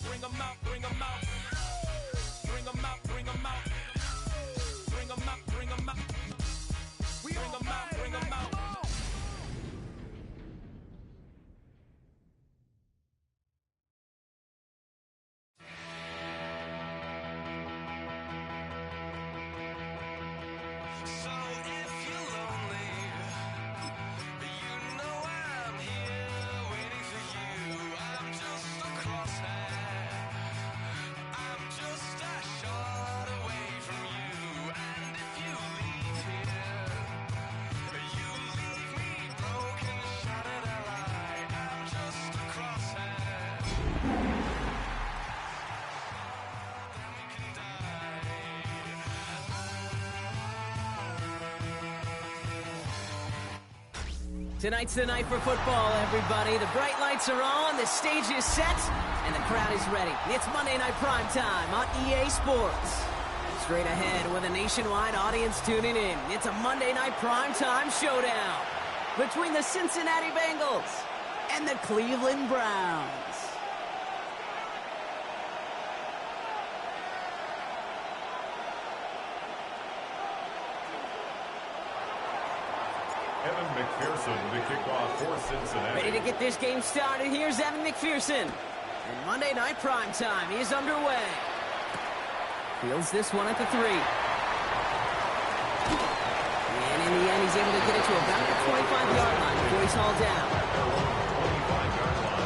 Bring 'em out, bring 'em out. Bring 'em out, bring 'em out. Bring 'em out, bring 'em out. Bring 'em out, bring 'em out. Tonight's the night for football, everybody. The bright lights are on, the stage is set, and the crowd is ready. It's Monday Night Primetime on EA Sports. Straight ahead with a nationwide audience tuning in, it's a Monday Night Primetime showdown between the Cincinnati Bengals and the Cleveland Browns. Evan McPherson to kick off for Cincinnati. Ready to get this game started. Here's Evan McPherson. And Monday Night Primetime is underway. Fields this one at the 3. And in the end, he's able to get it to about the 25-yard line before he's hauled down. 25-yard line.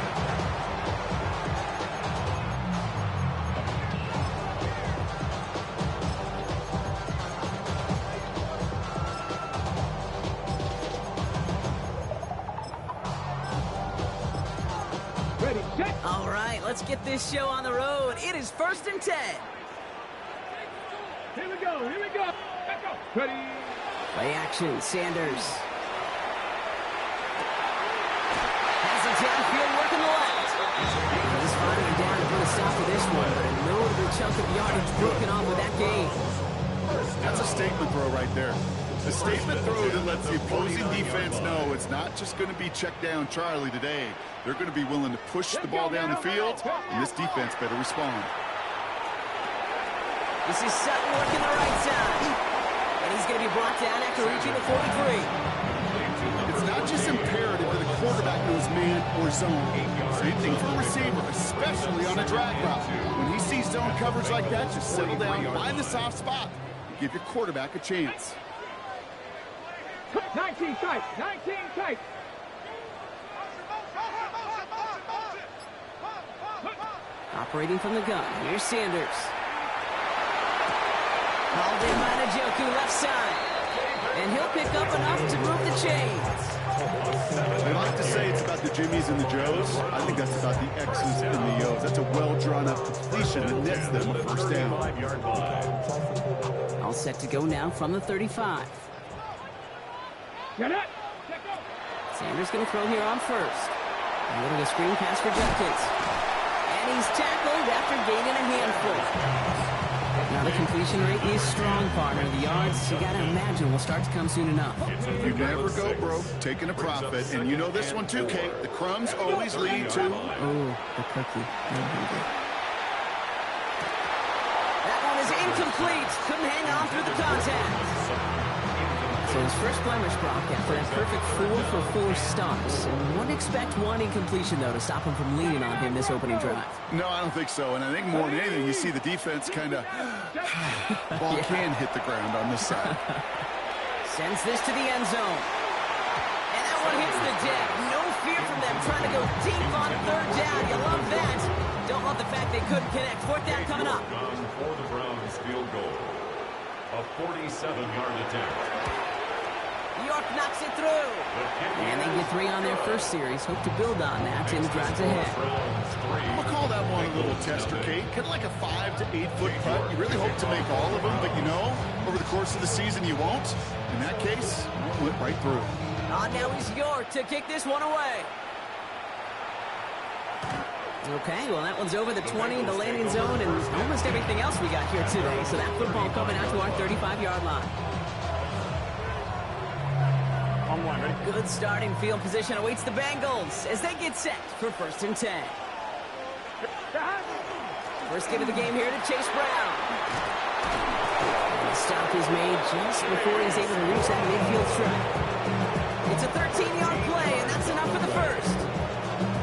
All right, let's get this show on the road. It is 1st and 10. Here we go. Let's go. Ready. Play action, Sanders. Has it downfield, working the left. He's finally down to put a stop to this one, but a notable chunk of yardage broken off with that game. That's a statement throw right there. A statement throw that lets the opposing defense know it's not just going to be check down Charlie today. They're going to be willing to push the ball down the field, and this defense better respond. This is Sutton working the right side. And he's going to be brought down after reaching the 43. It's not just imperative that the quarterback knows man or zone. Same thing for the receiver, especially on a drag route. When he sees zone coverage like that, just settle down, find the soft spot, and give your quarterback a chance. 19 tight. Operating from the gun. Here's Sanders. Hauled in by Njoku, left side. And he'll pick up enough to move the chains. They like to say it's about the Jimmies and the Joes. I think that's about the X's and the O's. That's a well-drawn-up completion that nets them a first down. All set to go now from the 35. Get it. Sanders going to throw here on first. A little bit of screen pass for Judkins. And he's tackled after gaining a handful. Now the completion rate is strong, partner. The yards, you got to imagine, will start to come soon enough. You never go broke taking a profit. And you know this one too, Kate. The crumbs always lead to... Oh, the cookie. That one is incomplete. Couldn't hang on through the contact. So his first blemish, Brock, after a perfect 4 for 4 starts. And wouldn't expect one incompletion, though, to stop him from leaning on him this opening drive. No, I don't think so. And I think more than anything, you see the defense kind of... ball can hit the ground on this side. Sends this to the end zone. And that one hits the deck. No fear from them trying to go deep on 3rd down. You love that. Don't love the fact they couldn't connect. 4th down coming up. For the Browns field goal. A 47-yard attempt. York knocks it through. And they get 3 on their first series. Hope to build on that in the drives ahead. I'm going to call that one a little tester, Kate. Kind of like a 5 to 8 foot putt. You really hope to make all of them, but you know, over the course of the season you won't. In that case, it went right through. Now is York to kick this one away. Okay, well, that one's over the 20 in the landing zone and almost everything else we got here today. So that football coming out to our 35-yard line. On one. Ready? Good starting field position awaits the Bengals as they get set for 1st and 10. First give of the game here to Chase Brown. The stop is made just before he's able to reach that midfield strike. It's a 13-yard play, and that's enough for the first.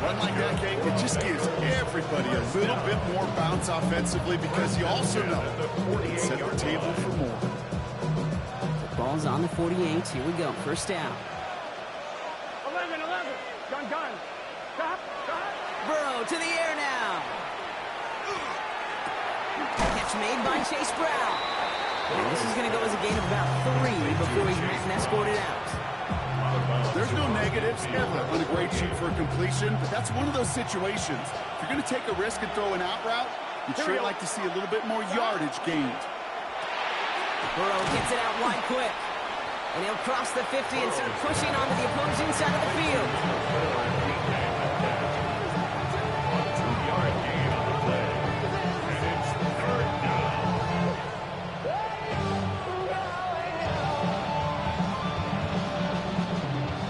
Run like that, Kate, it just gives everybody a little bit more bounce offensively because you also know it set the table for more. The ball's on the 48. Here we go. First down. 11. Gun. Stop. Burrow to the air now. Catch made by Chase Brown. And this is going to go as a gain of about 3 before he's met and escorted out. There's no negatives ever on a great shoot for a completion, but that's one of those situations. If you're going to take a risk and throw an out route, you'd sure like to see a little bit more yardage gained. Burrow gets it out wide quick. And he'll cross the 50 and start pushing onto the opposing side of the field. 2-yard gain on the play. And it's 3rd down.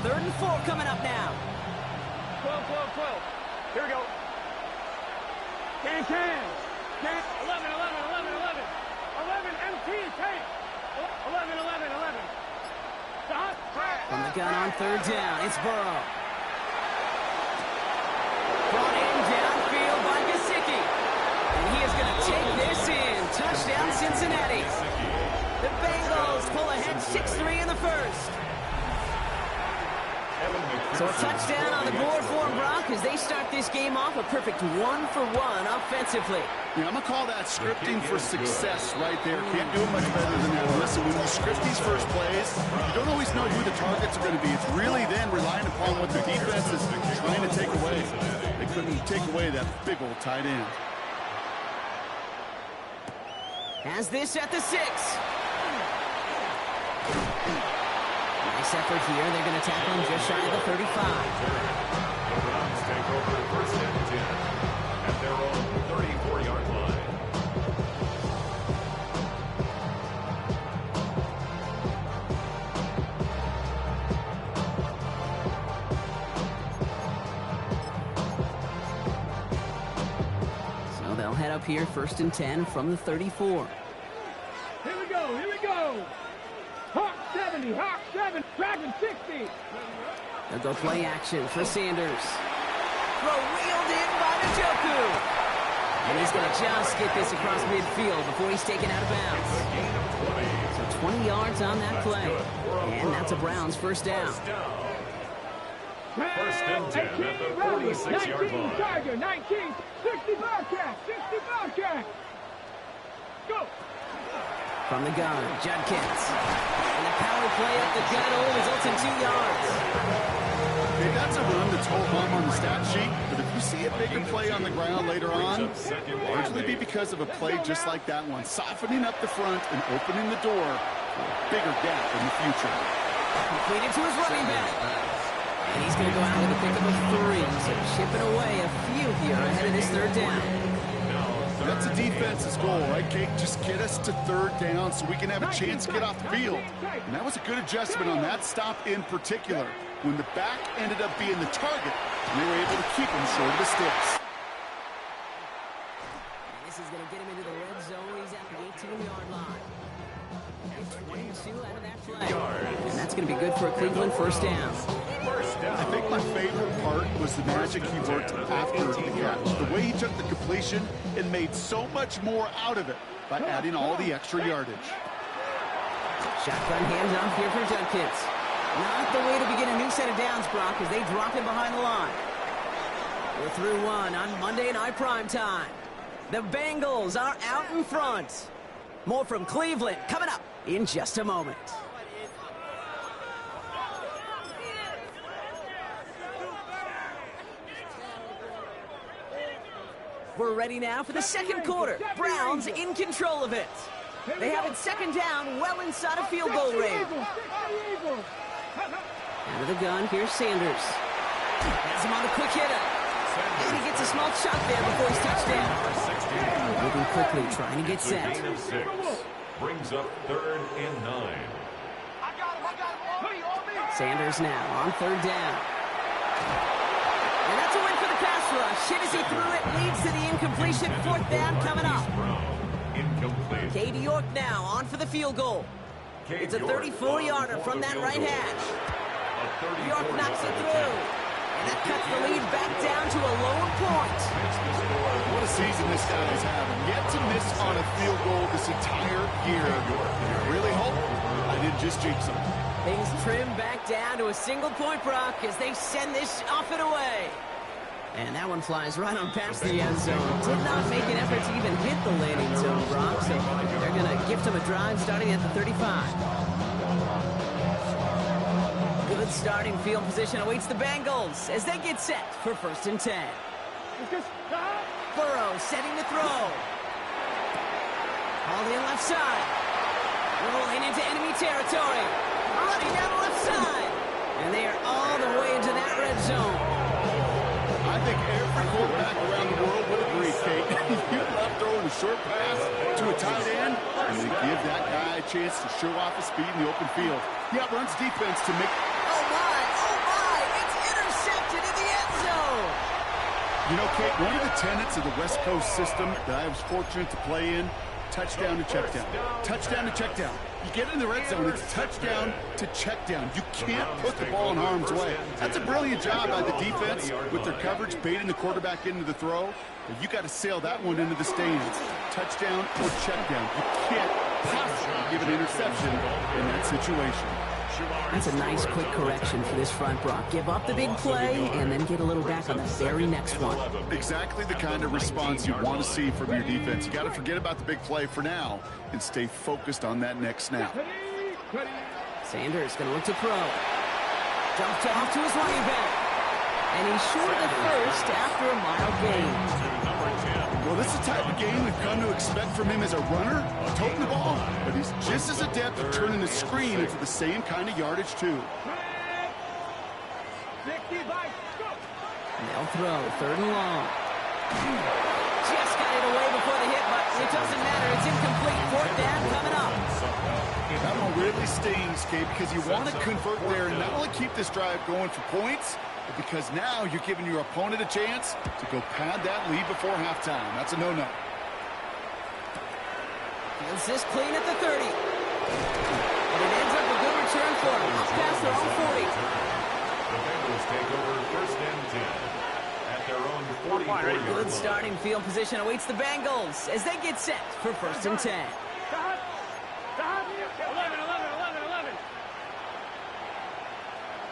3rd and 4 coming up now. 12. Here we go. Can. 11. 11, MT, tank. 11. Stop. From the gun on 3rd down, it's Burrow. Brought in downfield by Gesicki. And he is going to take this in. Touchdown, Cincinnati. The Bengals pull ahead 6-3 in the first. So a touchdown on the board for Brock as they start this game off a perfect 1-for-1 offensively. Yeah, I'm going to call that scripting for success right there. Can't do it much better than that. Listen, when you script these first plays, you don't always know who the targets are going to be. It's really then relying upon what the defense is trying to take away. They couldn't take away that big old tight end. Has this at the 6. Nice effort here. They're going to tackle him just shy of the 35. The Browns take over 1st and 10 at their own 34-yard line. So they'll head up here 1st and 10 from the 34. Here we go. Hawk 70, Dragon 60. They'll go play action for Sanders. Throw wheeled in by Njoku. And he's going to just get this across midfield before he's taken out of bounds. So 20 yards on that play. And that's a Browns first down. 1st and 10 at the 46-yard 19, line. Tiger, 19, 60 Bobcat. Go. From the gun, Judkins. And the power play up the gut results in 2 yards. Okay, that's a run that's whole hum on the stat sheet, but if you see a bigger play on the ground later on, it'll largely be because of a play just like that one, softening up the front and opening the door for a bigger gap in the future. Completed to his running back. And he's going to go out with a pickup of 3, so chipping away a few here ahead of this 3rd down. That's a defense's goal, right, Kate? Just get us to 3rd down so we can have a chance to get off the field. And that was a good adjustment on that stop in particular. When the back ended up being the target, we were able to keep him short of the sticks. And this is going to get him into the red zone. He's at the 18-yard line. And 22 out of that play. And that's going to be good for a Cleveland first down. I think my favorite part was the magic he worked after the catch. The way he took the completion and made so much more out of it by adding all the extra yardage. Shotgun handoff here for Judkins. Not the way to begin a new set of downs, Brock, as they drop him behind the line. We're through 1 on Monday Night Primetime. The Bengals are out in front. More from Cleveland coming up in just a moment. We're ready now for the second quarter. Browns in control of it. They have it 2nd down, well inside of field goal range. Out of the gun, here's Sanders. Has him on the quick hitter. And he gets a small shot there before he's touched down. Moving quickly, trying to get set. Gain of 6 brings up 3rd and 9. Sanders now on third down. And that's a win for the pass rush. Hit as he threw it, leads to the incompletion. Fourth down coming up. Incomplete. Cade York now on for the field goal. It's a 34-yarder from that right hash. York knocks it through. And that cuts the lead back down to a lone point. What a season this guy is having. Yet to miss on a field goal this entire year. I really hope I didn't just jinx him. Things trim back down to a single point, Brock, as they send this off and away. And that one flies right on past the end zone. Did not make an effort to even hit the landing zone, Brock, so they're going to gift him a drive starting at the 35. Good starting field position awaits the Bengals as they get set for 1st and 10. Burrow setting the throw. All in left side. Rolling into enemy territory. Running down the left side. And they are all the way into that red zone. I think every quarterback around the world would agree, Kate. You love throwing a short pass to a tight end, and then give that guy a chance to show off his speed in the open field. He outruns defense to make... Oh my, it's intercepted in the end zone. You know, Kate, one of the tenets of the West Coast system that I was fortunate to play in, touchdown to check down. Touchdown to check down. You get in the red zone, it's touchdown to check down. You can't put the ball in harm's way. That's a brilliant job by the defense with their coverage, baiting the quarterback into the throw. But you got to sail that one into the stands. Touchdown or check down. You can't possibly give an interception in that situation. That's a nice quick correction for this front, Brock. Give up the big play and then get a little back on the very next one. Exactly the kind of response you want to see from your defense. You got to forget about the big play for now and stay focused on that next snap. Sanders going to look to throw. Jumped off to his running back. And he's short of first after a mile gain. Well, this is the type of game we've come to expect from him as a runner, toting the ball, but he's just as adept at turning the screen into the same kind of yardage, too. And they'll throw, 3rd and long. Just got it away before the hit, but it doesn't matter. It's incomplete. 4th down coming up. That one really stings, Kate, because you want to convert there and not only keep this drive going for points, but because now you're giving your opponent a chance to go pad that lead before halftime. That's a no-no. Feels this clean at the 30. And it ends up a good return for him. Up past their own 40. The Bengals take over 1st and 10 at their own 44-yard line. Good starting field position awaits the Bengals as they get set for 1st and 10. 11.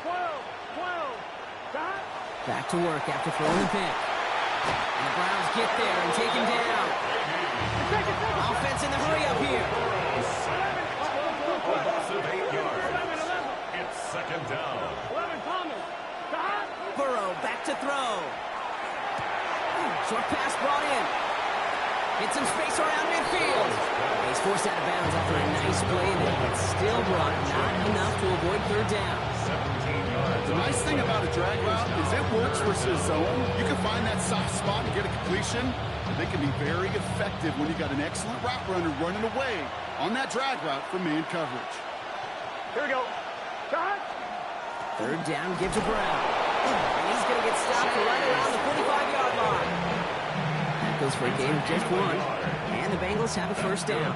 12. Back to work after throwing the pick. And the Browns get there and take him down. Offense in the hurry up here. A loss of 8 yards. It's 2nd down. Burrow back to throw. Short pass brought in. Hit some space around midfield. He's forced out of bounds after a nice play there, but still brought not enough to avoid 3rd down. 17 yards. The nice thing about a drag route is it works versus zone. You can find that soft spot and get a completion. They can be very effective when you got an excellent route runner running away on that drag route for man coverage. Here we go. 3rd down, give to Brown. And he's going to get stopped right around the 45-yard line. That goes for a gain of just 1. And the Bengals have a 1st down.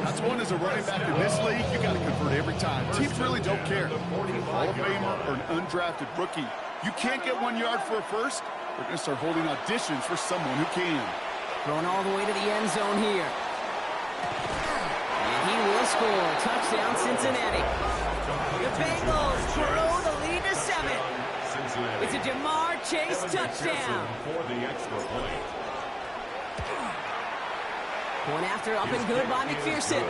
That's one as a running back in this league, you got to convert every time. Teams really don't care. Hall of Famer or an undrafted rookie. You can't get 1 yard for a first, they're going to start holding auditions for someone who can. Thrown all the way to the end zone here. And he will score. Touchdown, Cincinnati. The Bengals grow the lead to 7. It's a Jamar Chase touchdown. For the extra point. Point after up and good by McPherson.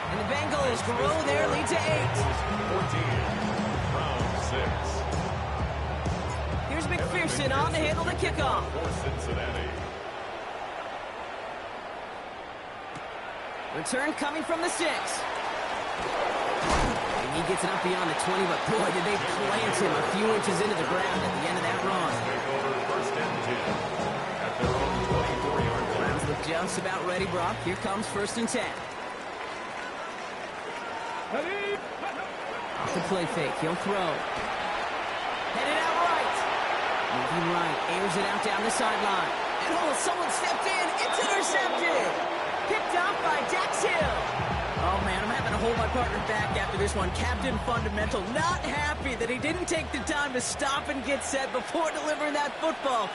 And the Bengals grow their lead to 8. 14. Round 6. Here's McPherson on to handle the kickoff. For Cincinnati. Return coming from the 6. And he gets it up beyond the 20, but boy, did they plant him a few inches into the ground at the end of that run. Take over 1st and 10 at their own 24-yard line. Browns look just about ready, Brock. Here comes 1st and 10. Off the play fake. He'll throw. Headed out right. Moving right. Airs it out down the sideline. And oh, someone stepped in. It's intercepted. Picked off by Dax Hill. Oh, man, I'm having to hold my partner back after this one. Captain Fundamental not happy that he didn't take the time to stop and get set before delivering that football.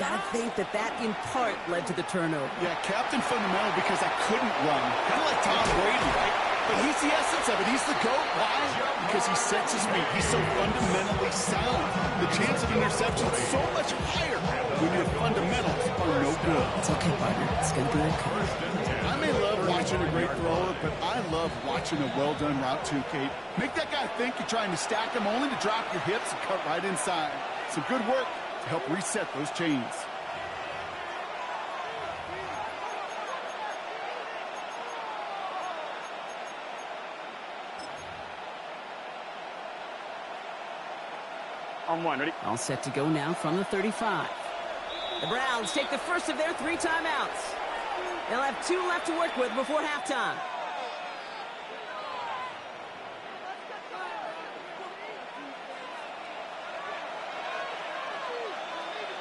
Gotta think that in part led to the turnover. Yeah, Captain Fundamental because I couldn't run. Kind of like Tom Brady, right? But he's the essence of it. He's the GOAT. Why? Because he sets his feet. He's so fundamentally sound. The chance of interception is so much higher when your fundamentals are no good. It's okay, partner. It's gonna be okay. I may love watching a great thrower, but I love watching a well-done route too, Kate. Make that guy think you're trying to stack him only to drop your hips and cut right inside. Some good work to help reset those chains. On one, ready? All set to go now from the 35. The Browns take the first of their 3 timeouts. They'll have 2 left to work with before halftime.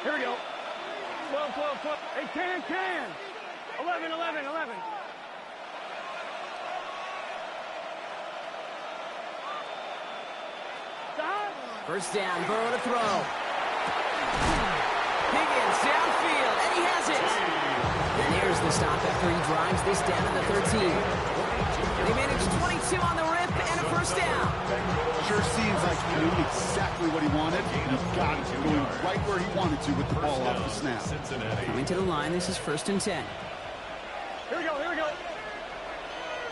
Here we go. 12, 12, 12. Hey, can. 11, 11, 11. Stop. First down, Burrow to throw. Higgins downfield, and he has it. And there's the stop after he drives this down to the 13. They managed 22 on the rip and a first down. Sure seems like he knew exactly what he wanted, and he got it, going right where he wanted to with the ball off the snap. Coming to the line, this is 1st and 10. Here we go.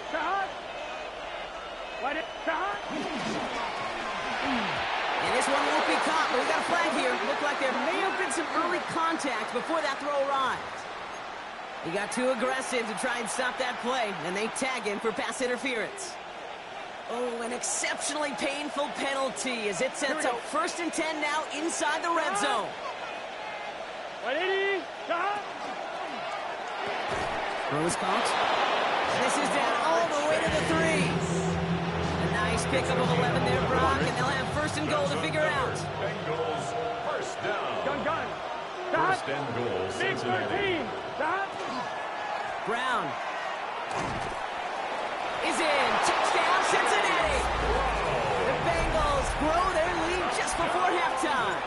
Stop. Light it. Stop. And this one won't be caught, but we got a flag here. Looked like there may have been some early contact before that throw arrived. He got too aggressive to try and stop that play, and they tag him for pass interference. Oh, an exceptionally painful penalty as it sets up 1st and 10 now inside the red zone. 180. Stop. Throws caught. And this is down all the way to the 3. A nice pickup of 11 there, Brock, and they'll have 1st and goal to figure out. Bengals, first down. Gun. Stop. First and goal, Big Cincinnati. 13. Stop. Brown is in. Touchdown, Cincinnati. The Bengals grow their lead just before halftime.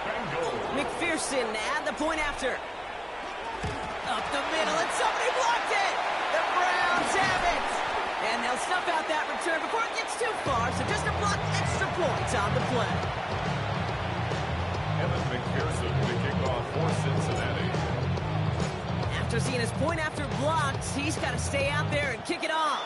McPherson add the point after. Up the middle, and somebody blocked it. The Browns have it. And they'll snuff out that return before it gets too far, so just a block extra points on the play. Evan McPherson to kick off for Cincinnati. After seeing his point after blocked, he's got to stay out there and kick it off.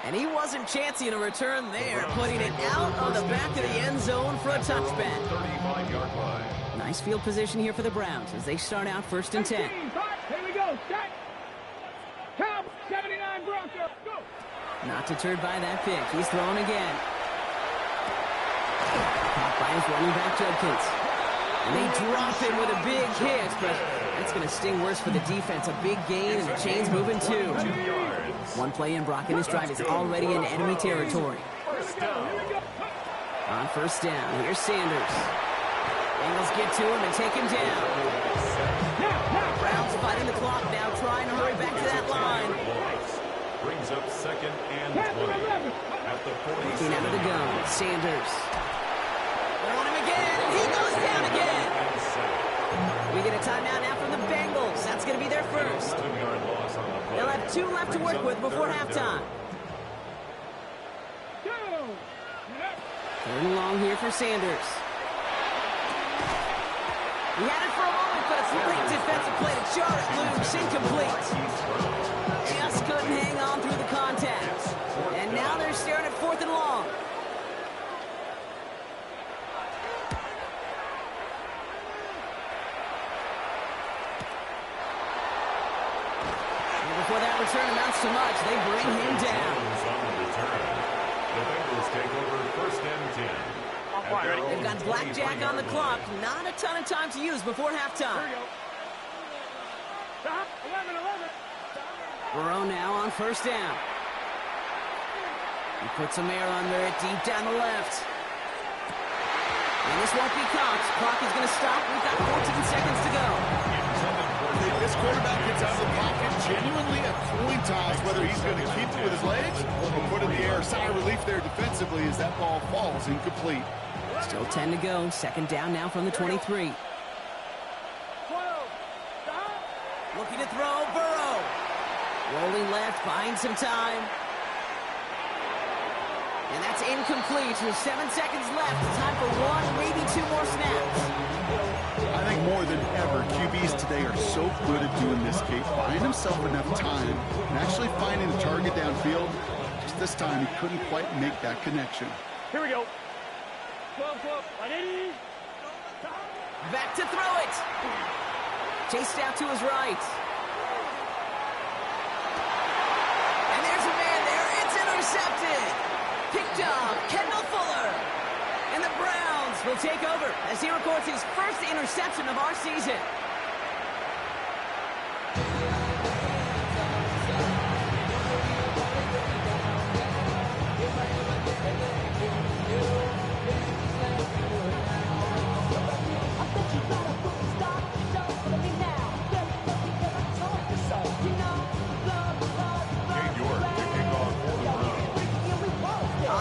And he wasn't chancing a return there, putting it out of the back of the end zone for a touchback. 35-yard line. Nice field position here for the Browns as they start out 1st and 10. Here we go. Set. Count. 79 Broncos. Go. Not deterred by that pick. He's throwing again. Caught by his running back, Judkins. And they drop him with a big hit, but that's going to sting worse for the defense. A big gain, and the chain's moving too. 2 yards. One play in, Brock, and this drive is already in enemy territory. First down. On 1st down, here's Sanders. Bengals get to him and take him down. Browns fighting the clock now, trying to hurry back to that line. Brings up 2nd and 20 at the 47. Looking out of the gun, Sanders. Throwing him again, and he goes down again. We get a timeout now from the Bengals. That's going to be their first. 7-yard loss on the play. They'll have 2 left to work with before halftime. 3rd and long here for Sanders. He had it for a moment, but a great defensive play to jar it loose. Incomplete. Just couldn't hang on through the contact. And now they're staring at 4th and long. And before that return amounts to much, they bring him down. On the return. The Bengals take over 1st and 10. They've got blackjack on the clock. Not a ton of time to use before halftime. Here we go. Stop. 11. Burrow now on 1st down. He puts some air under it, deep down the left. And this won't be caught. Clock is going to stop. We've got 14 seconds to go. This quarterback gets out of the pocket genuinely a coin toss whether he's going to keep it with his legs or put it in the air. Sigh of relief there defensively as that ball falls incomplete. Still 10 to go. Second down now from the 23. 12. Looking to throw, Burrow. Rolling left, buying some time. And that's incomplete. With 7 seconds left. Time for one, maybe two more snaps. I think more than ever, QBs today are so good at doing this, Kate. Buying himself enough time and actually finding a target downfield. Just this time, he couldn't quite make that connection. Here we go. 12. Back to throw it. Chased out to his right. And there's a man there. It's intercepted. Picked up Kendall Fuller. And the Browns will take over as he records his first interception of our season.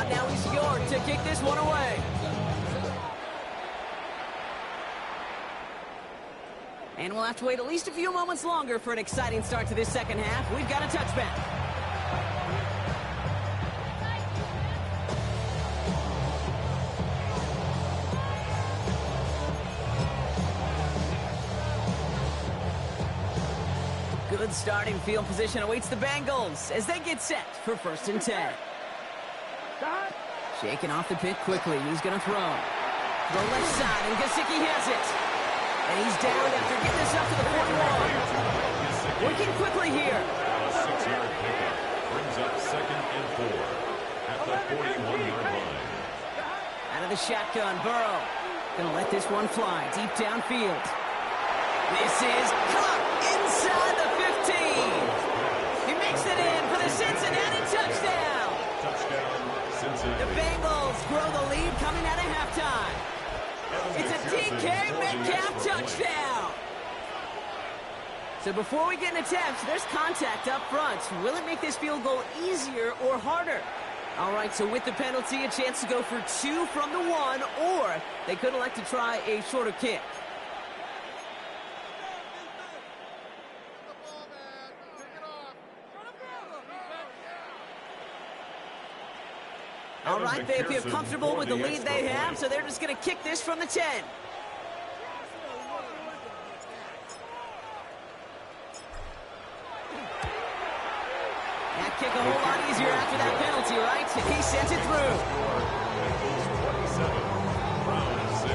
Now he's York to kick this one away. And we'll have to wait at least a few moments longer for an exciting start to this second half. We've got a touchback. Good starting field position awaits the Bengals as they get set for 1st and 10. Shaking off the pick quickly. He's going to throw. To the left side, and Gesicki has it. And he's down after getting this up to the 41. Working quickly here. A 6-yard pickup brings up 2nd and 4 at the 41-yard line. Out of the shotgun, Burrow. Going to let this one fly deep downfield. This is caught inside the 15. He makes it in for the Cincinnati touchdown. Touchdown, Cincinnati. The Bengals grow the lead coming out of halftime. It's a DK Metcalf touchdown. So before we get into attempts, there's contact up front. Will it make this field goal easier or harder? All right, so with the penalty, a chance to go for 2 from the 1, or they could elect to try a shorter kick. All right, they feel comfortable with the lead they have, so they're just going to kick this from the 10. That kick a whole lot easier after that penalty, right? He sends it through. Bengals 27, Browns 6.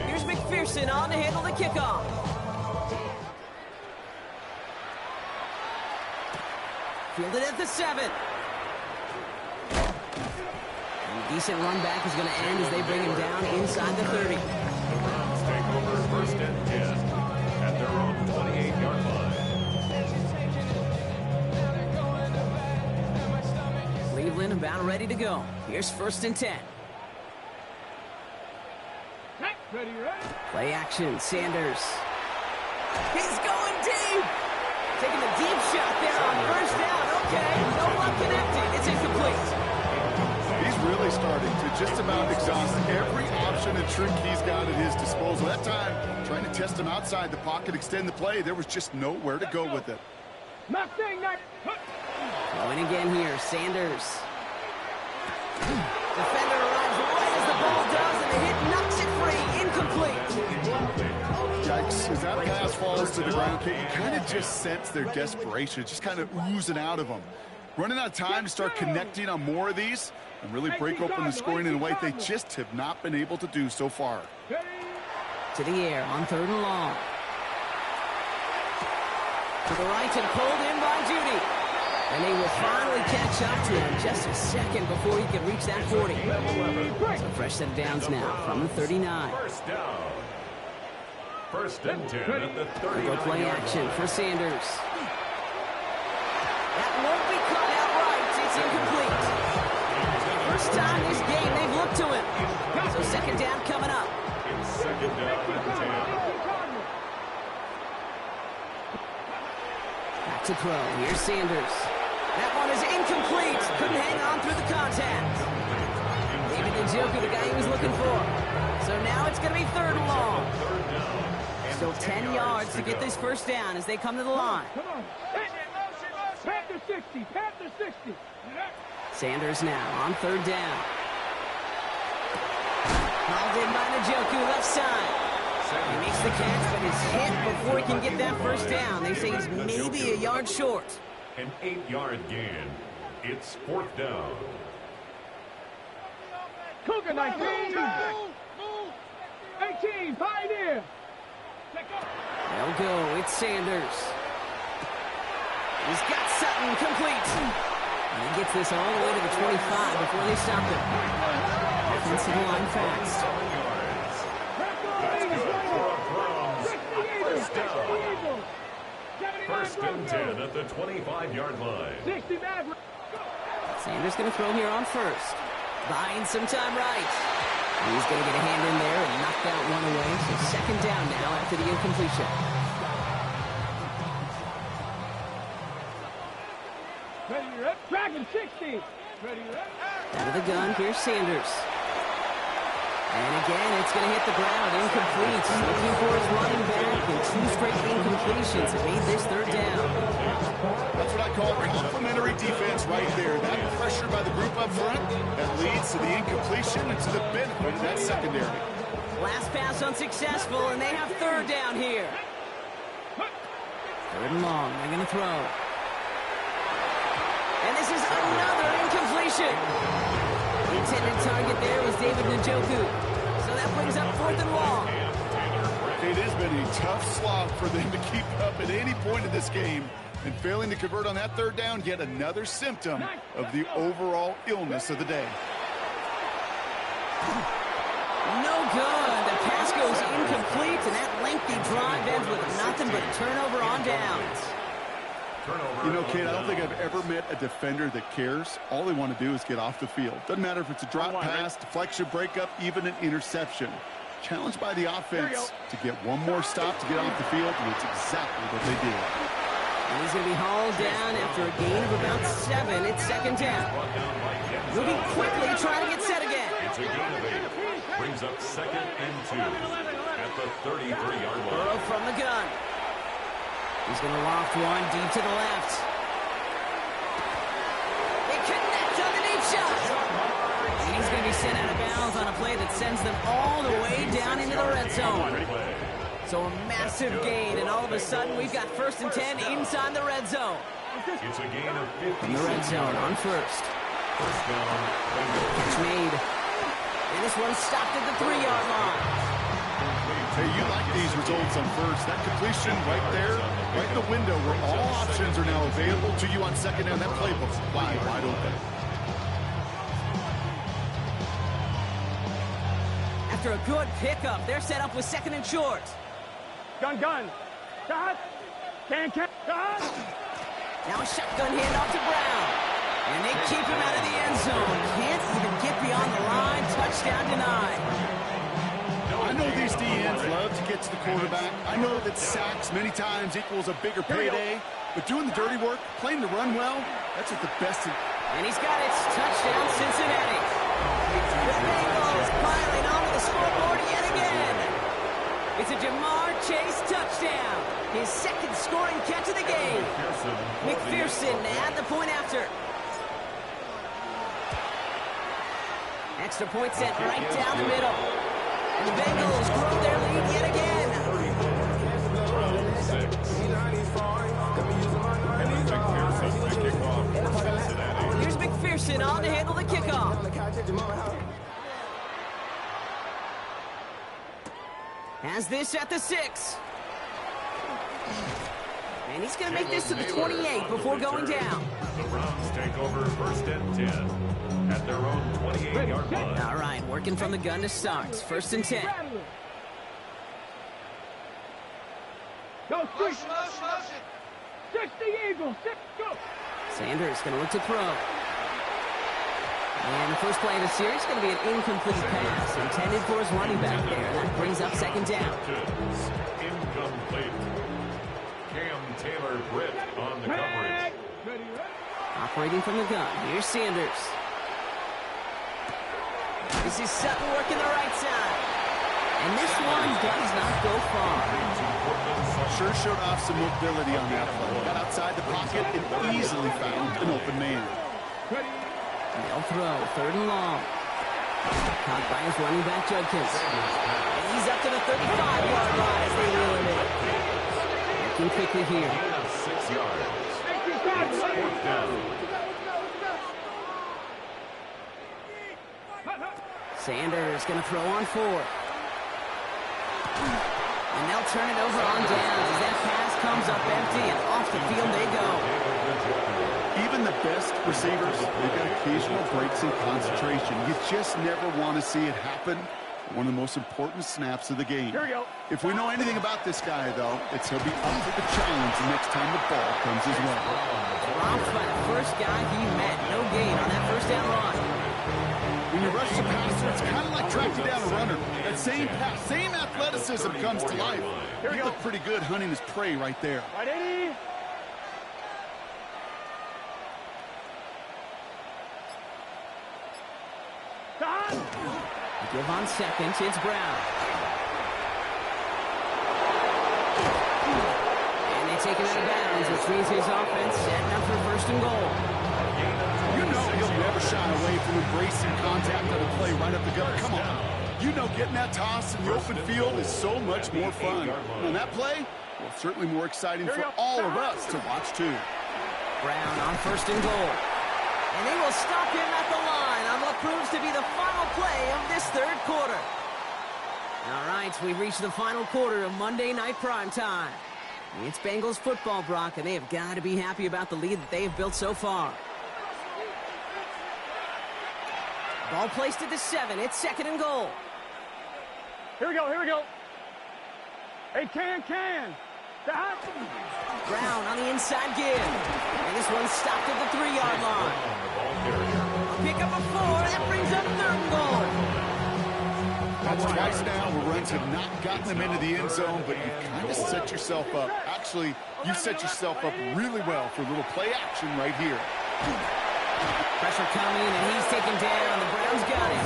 Here's McPherson on to handle the kickoff. Fielded at the 7. And a decent run back is going to end as they bring him down inside the 30. The Browns take over 1st and 10 at their own 28-yard line. Cleveland about ready to go. Here's 1st and 10. Ready. Play action, Sanders. He's going deep. Taking a deep shot there on 1st down. Okay, no one connecting. It's incomplete. He's really starting to just about exhaust every option and trick he's got at his disposal. That time, trying to test him outside the pocket, extend the play, there was just nowhere to go with it. Going again here, Sanders. Defender arrives right as the ball does, and the hit knocks it free. Incomplete. Yikes. As that pass falls to the ground, you kind of just sense their desperation, just kind of oozing out of them. Running out of time to start connecting on more of these and really break open the scoring in a way they just have not been able to do so far. To the air on 3rd and long. To the right and pulled in by Judy. And they will finally catch up to him just a second before he can reach that 40. So fresh set of downs now from the 39. First down. First and 10 at the 39. Go play action for Sanders. That won't be caught outright. It's incomplete. First time this game they've looked to him. So second down coming up. It's second down and 10. Back to throw. Here's Sanders. That one is incomplete. Couldn't hang on through the contact. David Njoku, the guy he was looking for. So now it's going to be third and long. Still 10 yards to get this first down as they come to the line. Come on. Panther 60. Panther 60. Sanders now on third down. Hauled in by Njoku, left side. He makes the catch, but is hit before he can get that first down. They say he's maybe a yard short. An 8-yard gain. It's fourth down. Cougar 19. 18. Pioneer. They'll go. It's Sanders. He's got Sutton complete. And he gets this all the way to the 25 before they stop him. Offensive line fast. First and 10 at the 25-yard line. 60 Maverick. Sanders going to throw here on first. Buying some time right. He's going to get a hand in there and knock that one away. So second down now after the incompletion. Ready, rep. Dragon 60. Ready, rep. Out of the gun, here's Sanders. And again, it's going to hit the ground. Incomplete. Looking for his running back, and two straight incompletions have made this third down. That's what I call complimentary defense right there. That pressure by the group up front that leads to the incompletion and to the benefit of that secondary. Last pass unsuccessful, and they have third down here. Third and long. They're going to throw. And this is another incompletion. The intended target there was David Njoku. So that brings up fourth and long. It has been a tough slog for them to keep up at any point in this game. And failing to convert on that third down, yet another symptom of the overall illness of the day. No good. The pass goes incomplete, and that lengthy drive ends with nothing but a turnover on downs. You know, Kate, I don't think I've ever met a defender that cares. All they want to do is get off the field. Doesn't matter if it's a drop pass, deflection, breakup, even an interception. Challenged by the offense to get one more stop to get off the field, and it's exactly what they did. And he's going to be hauled down after a gain of about 7. It's second down. Moving quickly, trying to get set again. It's a gain of 8. Brings up second and 2 at the 33-yard line. Burrow from the gun. He's going to loft one deep to the left. They connect on the deep shot. And he's going to be sent out of bounds on a play that sends them all the way down into the red zone. So a massive gain, and all of a sudden we've got first and 10 inside the red zone. It's a gain of 50. In the red zone on first. First down. Catch made. And this one stopped at the 3-yard line. Hey, you like these results on first. That completion right there, right in the window where all options are now available to you on second down. That playbook's wide open. After a good pickup, they're set up with second and short. Gun. Shot. Can. Shot. Now a shotgun handoff to Brown. And they keep him out of the end zone. Can't even get beyond the line. Touchdown denied. I know these DNs love to get to the quarterback. I know that sacks many times equals a bigger payday. But doing the dirty work, playing to run well, that's what the best of. And he's got it. Touchdown, Cincinnati. The Bengals piling onto the scoreboard yet again. It's a Jamar Chase touchdown. His second scoring catch of the game. McPherson at the point after. Extra point set right down the middle. And the Bengals grow their lead yet again. Here's McPherson on to handle the kickoff. Has this at the 6. And he's going to make this to the 28 before going down. The Browns take over first and 10 at their own 28-yard line. All right, working from the gun to start. First and 10. Go, switch. 60 Eagles. Go. Sanders going to look to throw. And the first play of the series is going to be an incomplete pass intended for his running back there. That brings up second down. Incomplete. Cam Taylor-Britt on the coverage. Operating from the gun. Here's Sanders. This is Sutton working the right side. And this one does not go far. Sure showed off some mobility on that play. Got outside the pocket and easily found an open man. They'll throw. Third and long. Caught by his running back, Judkins. And he's up to the 35-yard line as they reel him in. Looking quickly here. 6 yards. It's fourth down. Sanders going to throw on 4. And they'll turn it over on downs as that pass comes up empty and off the field they go. Even the best receivers, they've got occasional breaks in concentration. You just never want to see it happen. One of the most important snaps of the game. Here we go. If we know anything about this guy, though, it's he'll be up for the challenge the next time the ball comes his way. Dropped by the first guy he met. No gain on that first down run. When you rush the passer, it's kind of like tracking down a runner. That same pass, same athleticism comes to life. Here we He go. looked pretty good hunting his prey right there. Right, 80. Give on second, it's Brown. And they take him out of bounds, which means his offense setting up for first and goal. You know he'll never shy away from embracing contact on a play right up the gut. Come on. You know getting that toss in the open field is so much more fun. And on that play, well, certainly more exciting for all of us to watch, too. Brown on first and goal. And they will stop him at the line on what proves to be the final play of this third quarter. All right, we've reached the final quarter of Monday Night Primetime. It's Bengals football, Brock, and they have got to be happy about the lead that they have built so far. Ball placed at the 7. It's second and goal. Here we go. Hey, can. Brown on the inside give. And this one's stopped at the 3-yard line. Pick up a 4. That brings up third and goal. That's twice now where runs have not gotten them into the end zone, but you've kind of set yourself up. Actually, you set yourself up really well for a little play action right here. Pressure coming, and he's taken down. The Browns got him.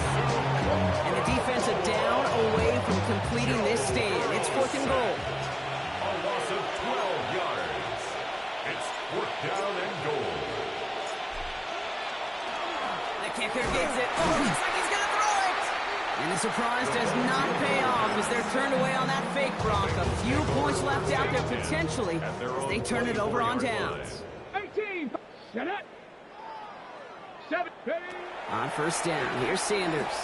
And the defense a down away from completing this stand. It's fourth and goal. A loss of 12 yards. It's fourth down and goal. The kicker gets it. Oh, looks like he's going to throw it. And the surprise does not pay off as they're turned away on that fake, Brock. A few points left out there potentially as they turn it over on downs. 18. Set it. 7. On first down, here's Sanders.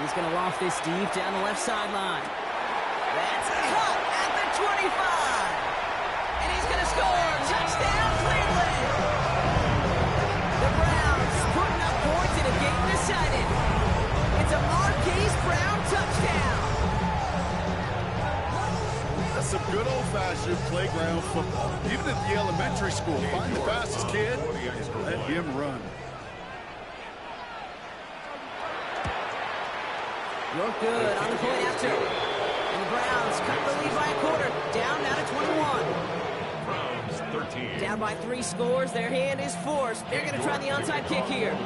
He's going to loft this deep down the left sideline. That's caught at the 25. And he's going to score. Touchdown, Cleveland. The Browns putting up points in a game decided. It's a Marquise Brown touchdown. That's some good old-fashioned playground football. Even at the elementary school, find the fastest kid, let him run. Look good on the play after. And the Browns cut the lead by a quarter. Down now to 21. Browns 13. Down by 3 scores. Their hand is forced. They're going to try the onside kick here.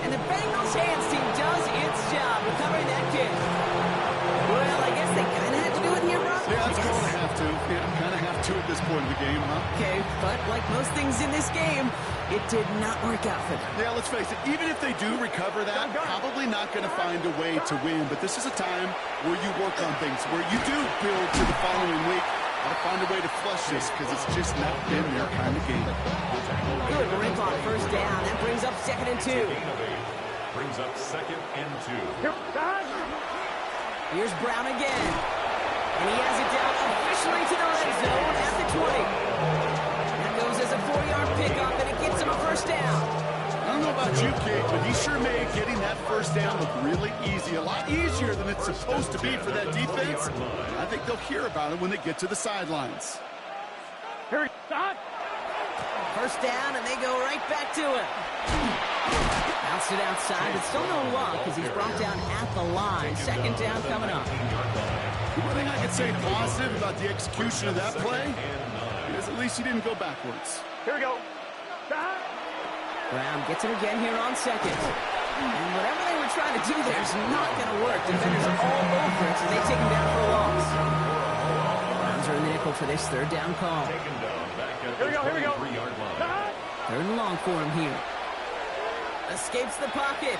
And the Bengals hands team does its job recovering that kick. Well, I guess they kind of had to do it here, Brock. Yeah, it's going to have to. Yeah, kind of have to at this point in the game, huh? Okay, but like most things in this game, it did not work out for them. Yeah, let's face it, even if they do recover that, probably not going to find a way to win. But this is a time where you work on things, where you do build to the following week. Got to find a way to flush this because it's just not been their kind of game. Good rip on first down. That brings up second and 2. Brings up second and 2. Here's Brown again. And he has it down officially to the red zone at the 20. That goes as a 4-yard pickup, and it gets him a first down. I don't know about you, Kate, but he sure made getting that first down look really easy. A lot easier than it's supposed to be for that defense. I think they'll hear about it when they get to the sidelines. Here we go. First down, and they go right back to it. Bounced it outside, but still no luck as he's brought down at the line. Second down coming up. One thing I can say positive about the execution of that play is at least he didn't go backwards. Here we go. Brown gets it again here on second. And whatever they were trying to do there is not going to work. Defenders are all over it, so they take him down for a loss. Browns are in the nickel for this third down call. Here we go, here we go. Third and long for him here. Escapes the pocket.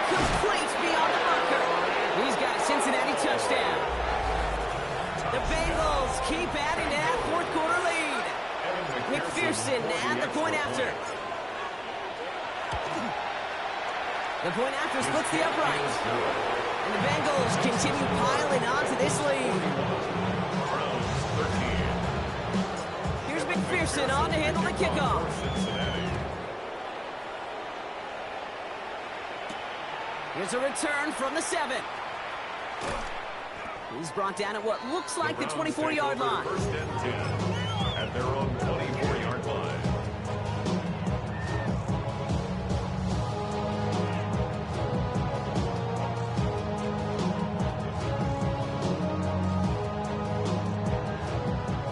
Complete beyond the marker. He's got a Cincinnati touchdown. The Bengals keep adding to that fourth quarter lead. McPherson at the point after. The point after splits the upright. And the Bengals continue piling on to this lead. Here's McPherson on to handle the kickoff. Here's a return from the 7. He's brought down at what looks like the 24-yard line. First and 10 at their own 24-yard line.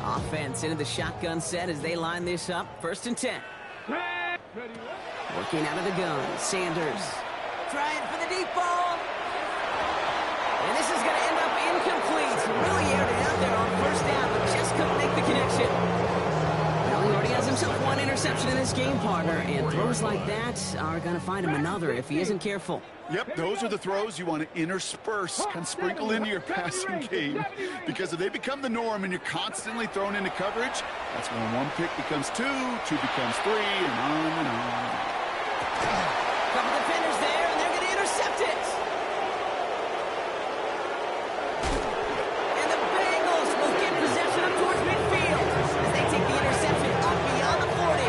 Offense into the shotgun set as they line this up. First and 10. Working out of the gun. Sanders trying for the deep ball. And this is going to end up incomplete. Really aired it out there on first down, but just couldn't make the connection. Well, he already has himself one interception in this game, partner, and throws like that are going to find him another if he isn't careful. Yep, those are the throws you want to intersperse, kind of sprinkle into your passing game. Because if they become the norm and you're constantly thrown into coverage, that's when one pick becomes 2, 2 becomes 3, and on and on. Couple defenders there, and they're going to intercept it. And the Bengals will get possession up towards midfield as they take the interception up beyond the 40.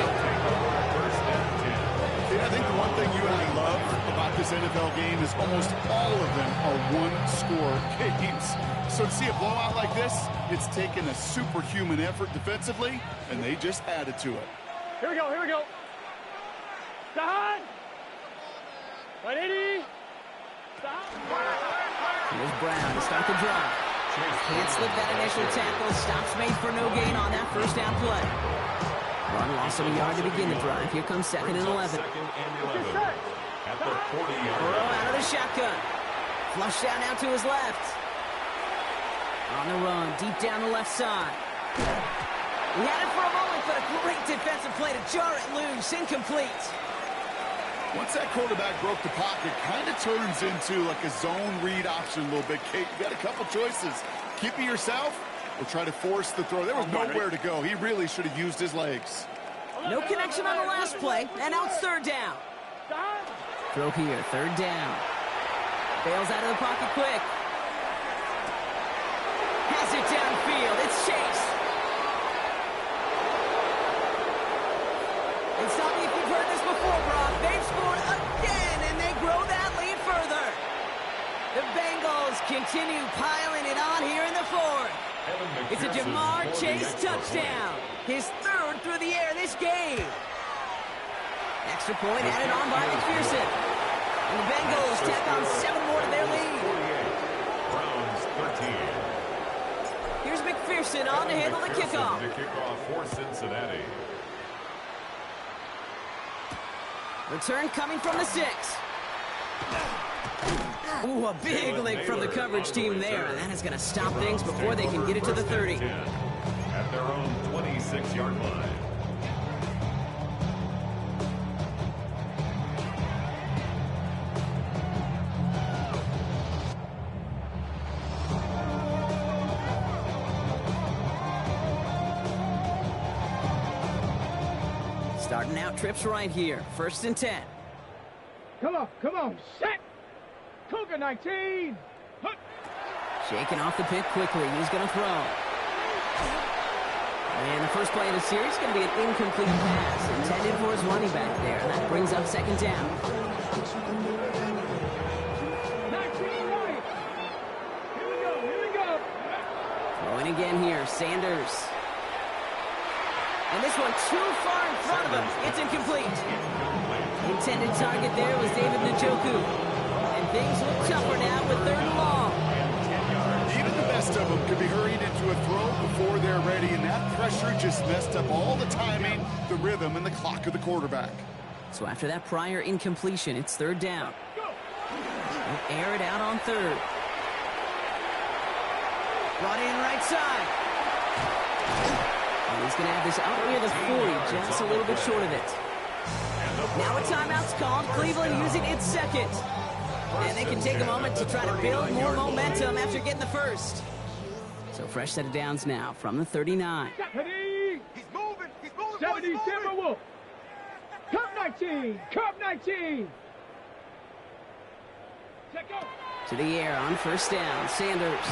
Yeah, I think the one thing you and I love about this NFL game is almost all of them are one-score games. So to see a blowout like this, it's taken a superhuman effort defensively, and they just added to it. Here we go, here we go. Stop. 180. Stop. Here's Brown to start the drive. Can't slip that initial tackle. Stops made for no gain on that first down play. Run loss of a yard to begin the drive. Here comes second and 11. Second and 11 at the 40-yard Burrow line. out of the shotgun. Flush down now to his left. On the run, deep down the left side. He had it for a moment, but a great defensive play to jar it loose. Incomplete. Once that quarterback broke the pocket, kind of turns into like a zone read option a little bit. Kate, you got a couple choices. Keep it yourself or try to force the throw. There was nowhere to go. He really should have used his legs. No connection on the last play, and now it's third down. Throw here, third down. Bails out of the pocket quick. Has it downfield. It's Chase. And stop me if you've heard this before, Brock. They've scored again, and they grow that lead further. The Bengals continue piling it on here in the fourth. It's a Jamar Chase touchdown. His third through the air this game. Extra point added on by McPherson. And the Bengals tack on 7 more to their lead. Browns 13. Here's McPherson on to handle the kickoff. The kickoff for Cincinnati. Return coming from the 6. Ooh, a big lick from the coverage team there. And that is going to stop things before they can get it to the 30. At their own 26-yard line. Starting out trips right here. First and 10. Come on, set. Cougar 19. Shaking off the pick quickly. He's going to throw. And the first play of the series is going to be an incomplete pass intended for his running back there. And that brings up second down. 19 right. Here we go. Throwing again here, Sanders. And this one too far in front of him. It's incomplete. The intended target there was David Njoku. And things look tougher now with 3rd and long. Even the best of them could be hurried into a throw before they're ready, and that pressure just messed up all the timing, the rhythm, and the clock of the quarterback. So after that prior incompletion, it's 3rd down. They'll air it out on 3rd. Brought in right side. And he's going to have this out near the 40, just a little bit short of it. Now a timeout's called. Cleveland using its second. And they can take a moment to try to build more momentum after getting the first. So fresh set of downs now from the 39. He's moving. 70 Timberwolf. Cup 19. Check out. To the air on 1st down. Sanders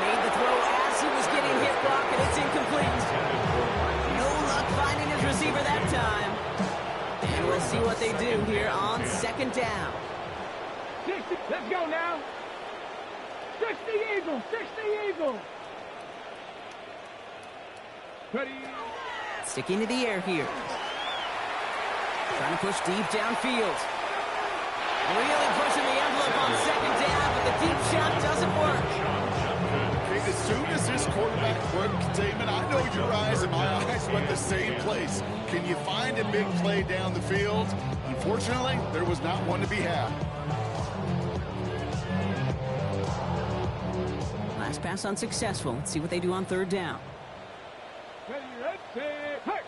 made the throw as he was getting hit block, and it's incomplete. No luck finding his receiver that time. And we'll see what they do here on 2nd down. 60. Let's go now. 60 Eagles. Ready. Sticking to the air here. Trying to push deep downfield. Really pushing the envelope on 2nd down, but the deep shot doesn't work. Okay, as soon as this quarterback broke containment, I know your eyes and my eyes went the same place. Can you find a big play down the field? Unfortunately, there was not one to be had. Last pass unsuccessful. Let's see what they do on 3rd down. Ready, set, hey!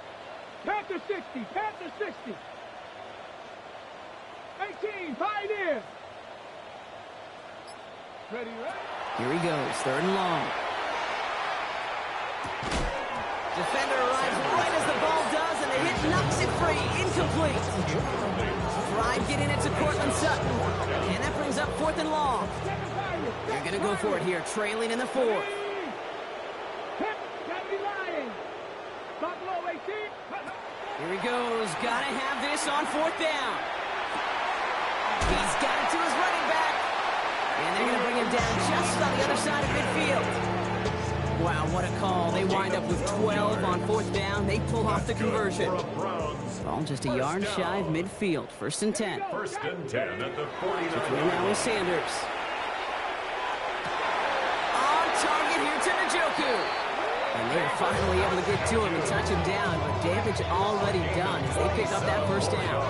Panther 60. 18, Pioneer. Ready. Here he goes, 3rd and long. Defender arrives right as the ball does, and the hit knocks it free. Incomplete. Tried getting it to Cortland Sutton, and that brings up 4th and long. They're going to go for it here, trailing in the 4th. Here he goes. Got to have this on 4th down. He's got it to his running back. And they're going to bring him down just on the other side of midfield. Wow, what a call. They wind up with 12 on 4th down. They pull off the conversion. Ball just a yard shy of midfield. 1st and 10. 1st and 10 at the 49. Now with Sanders. On target here to Njoku. And they're finally able to get to him and touch him down, but damage already done as they pick up that 1st down.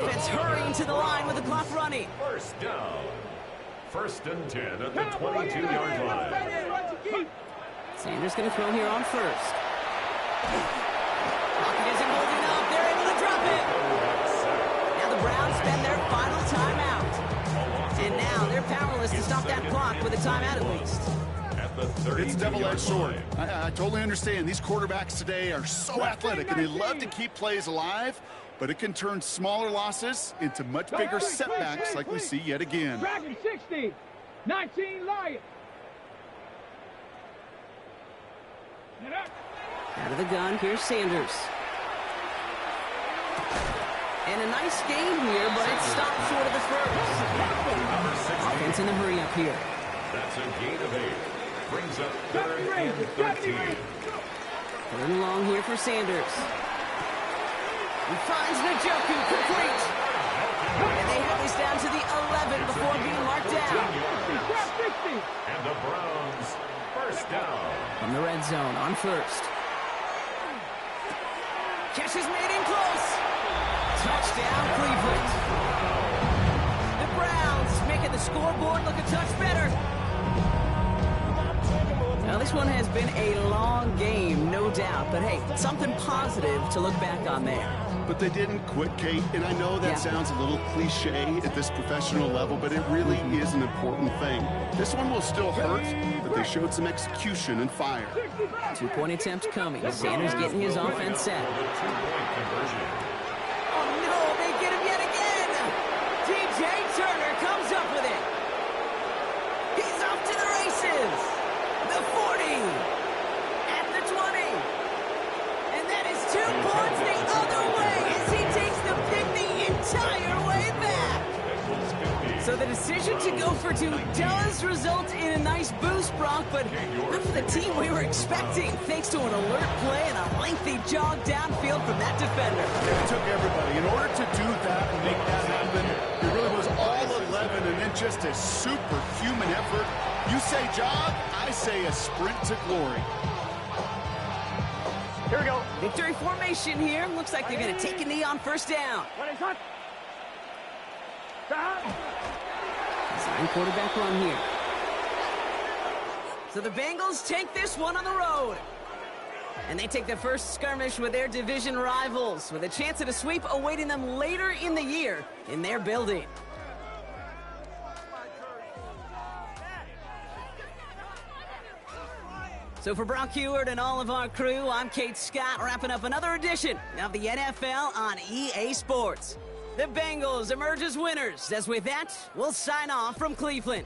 Offense hurrying to the line with the clock running. 1st down. 1st and 10 at the 22-yard line. Sanders going to throw here on 1st. Pocket isn't holding up. They're able to drop it. Now the Browns spend their final timeout. And now they're powerless to stop that clock with a timeout at least. It's a double-edged sword. I totally understand. These quarterbacks today are so athletic, and they love to keep plays alive, but it can turn smaller losses into much bigger setbacks like we see yet again. Dragon 60, 19 Lions. Out of the gun, here's Sanders. And a nice game here, but it stopped short of the first. Offense in the hurry up here. That's a gain of 8. Brings up 3rd and 13. 3rd and long here for Sanders. He finds Njoku complete. And they have this down to the 11 before being marked down. And the Browns, 1st down. From the red zone on 1st. Catch is made in close. Touchdown, Cleveland. The Browns making the scoreboard look a touch better. Now, this one has been a long game, no doubt. But, hey, something positive to look back on there. But they didn't quit, Kate, and I know that sounds a little cliche at this professional level, but it really is an important thing. This one will still hurt, but they showed some execution and fire. 2-point attempt coming. Sanders getting his offense set. Two-point conversion. Oh, no, they get him yet again. DJ Turner comes up with it. He's off to the races. The 40. At the 20. And that is 2 points the other way as he takes the pick the entire way back. So the decision to go for 2 does result in a nice boost, Brock, but not for the team we were expecting, thanks to an alert play and a lengthy jog downfield from that defender. It took everybody. In order to do that and make that happen, it really was all 11 and then just a superhuman effort. You say jog, I say a sprint to glory. Here we go. Victory formation here. Looks like they're going to take a knee on first down. Ready, shot. Stop. Design quarterback run here. So the Bengals take this one on the road. And they take the first skirmish with their division rivals, with a chance at a sweep awaiting them later in the year in their building. So for Brock Huard and all of our crew, I'm Kate Scott, wrapping up another edition of the NFL on EA Sports. The Bengals emerge as winners, as with that, we'll sign off from Cleveland.